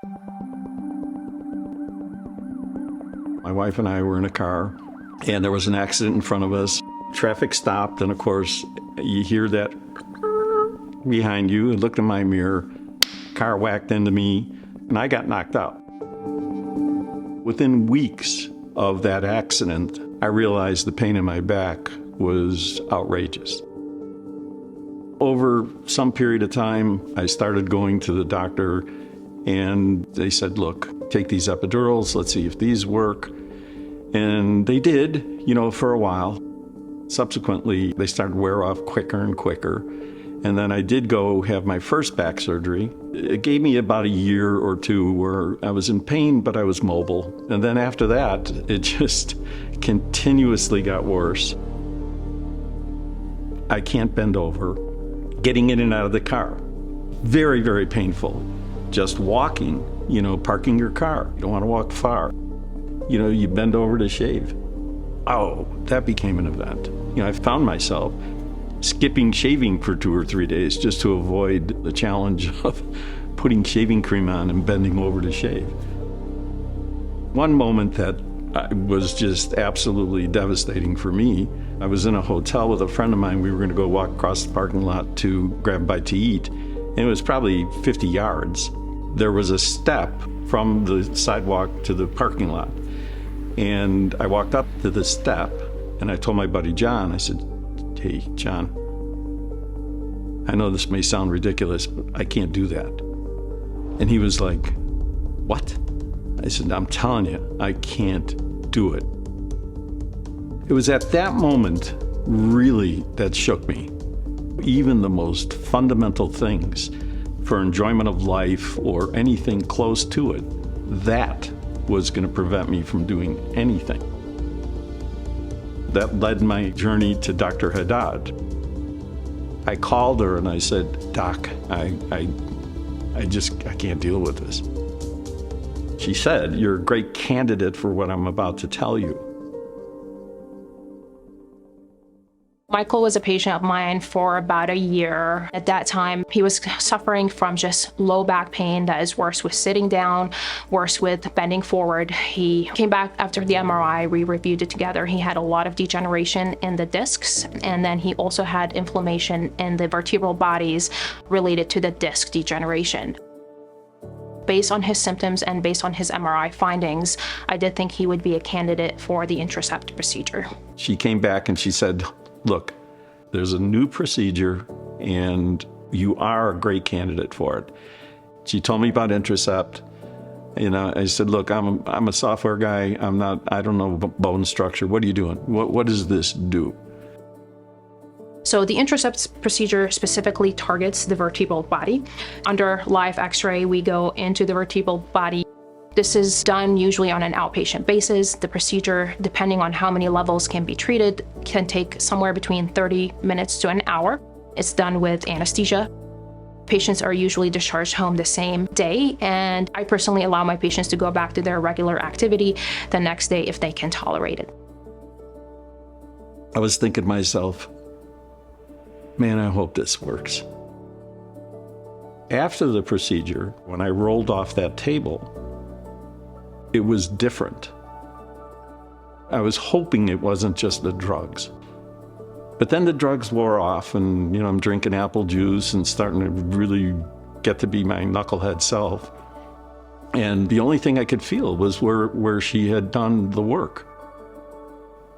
My wife and I were in a car, and there was an accident in front of us. Traffic stopped, and of course, you hear that behind you. I looked in my mirror, car whacked into me, and I got knocked out. Within weeks of that accident, I realized the pain in my back was outrageous. Over some period of time, I started going to the doctor, and they said, look, take these epidurals, let's see if these work. And they did, for a while. Subsequently, they started to wear off quicker and quicker. And then I did go have my first back surgery. It gave me about a year or two where I was in pain, but I was mobile. And then after that, it just continuously got worse. I can't bend over. Getting in and out of the car, very, very painful. Just walking, parking your car. You don't want to walk far. You bend over to shave. Oh, that became an event. I found myself skipping shaving for 2 or 3 days just to avoid the challenge of putting shaving cream on and bending over to shave. One moment that was just absolutely devastating for me, I was in a hotel with a friend of mine. We were going to go walk across the parking lot to grab a bite to eat, and it was probably 50 yards. There was a step from the sidewalk to the parking lot, and I walked up to the step, and I told my buddy John, I said, hey, John, I know this may sound ridiculous, but I can't do that. And he was like, what? I said, I'm telling you, I can't do it. It was at that moment, really, that shook me. Even the most fundamental things for enjoyment of life or anything close to it, that was going to prevent me from doing anything. That led my journey to Dr. Haddad. I called her and I said, Doc, I can't deal with this. She said, you're a great candidate for what I'm about to tell you. Michael was a patient of mine for about a year. At that time, he was suffering from just low back pain that is worse with sitting down, worse with bending forward. He came back after the MRI, we reviewed it together. He had a lot of degeneration in the discs, and then he also had inflammation in the vertebral bodies related to the disc degeneration. Based on his symptoms and based on his MRI findings, I did think he would be a candidate for the Intracept procedure. She came back and she said, look, there's a new procedure and you are a great candidate for it. She told me about Intracept. I said, look, I'm a software guy. I don't know bone structure. What are you doing? What does this do? So the Intracept procedure specifically targets the vertebral body. Under live x-ray, we go into the vertebral body. This is done usually on an outpatient basis. The procedure, depending on how many levels can be treated, can take somewhere between 30 minutes to an hour. It's done with anesthesia. Patients are usually discharged home the same day, and I personally allow my patients to go back to their regular activity the next day if they can tolerate it. I was thinking to myself, man, I hope this works. After the procedure, when I rolled off that table, it was different. I was hoping it wasn't just the drugs. But then the drugs wore off and, I'm drinking apple juice and starting to really get to be my knucklehead self. And the only thing I could feel was where she had done the work.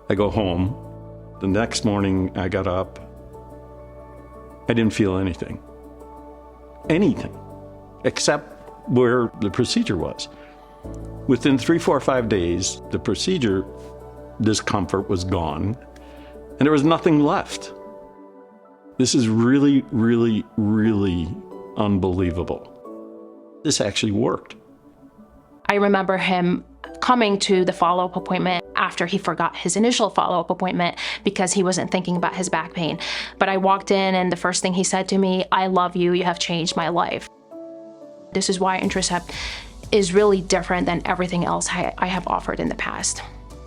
I go home. The next morning I got up. I didn't feel anything. Anything. Except where the procedure was. Within 3, 4, 5 days, the procedure discomfort was gone, and there was nothing left. This is really, really, really unbelievable. This actually worked. I remember him coming to the follow-up appointment after he forgot his initial follow-up appointment because he wasn't thinking about his back pain. But I walked in and the first thing he said to me, I love you, you have changed my life. This is why Intracept is really different than everything else I have offered in the past.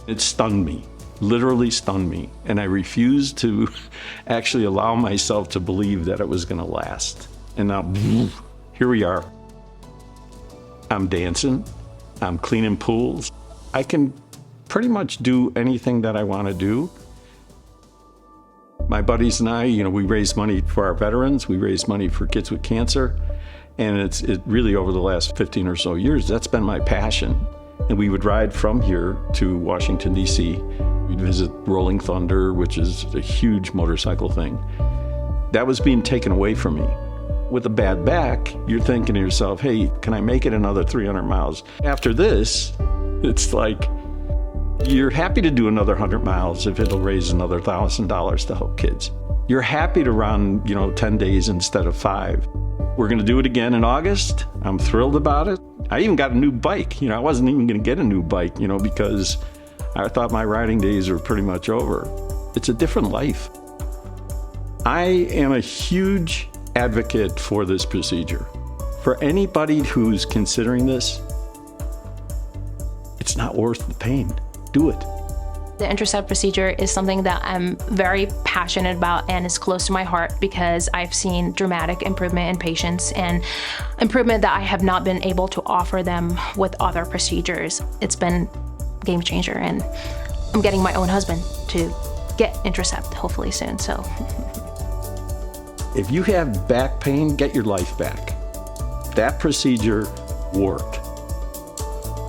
It stunned me, literally stunned me, and I refused to actually allow myself to believe that it was going to last. And now, here we are. I'm dancing, I'm cleaning pools. I can pretty much do anything that I want to do. My buddies and I, we raise money for our veterans, we raise money for kids with cancer, and it really over the last 15 or so years, that's been my passion. And we would ride from here to Washington, D.C. We'd visit Rolling Thunder, which is a huge motorcycle thing. That was being taken away from me. With a bad back, you're thinking to yourself, hey, can I make it another 300 miles? After this, it's like, you're happy to do another 100 miles if it'll raise another $1,000 to help kids. You're happy to run, 10 days instead of 5. We're gonna do it again in August. I'm thrilled about it. I even got a new bike. I wasn't even gonna get a new bike, because I thought my riding days were pretty much over. It's a different life. I am a huge advocate for this procedure. For anybody who's considering this, it's not worth the pain. Do it. The Intracept procedure is something that I'm very passionate about and is close to my heart because I've seen dramatic improvement in patients and improvement that I have not been able to offer them with other procedures. It's been a game changer, and I'm getting my own husband to get Intracept hopefully soon. So if you have back pain, get your life back. That procedure worked.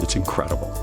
It's incredible.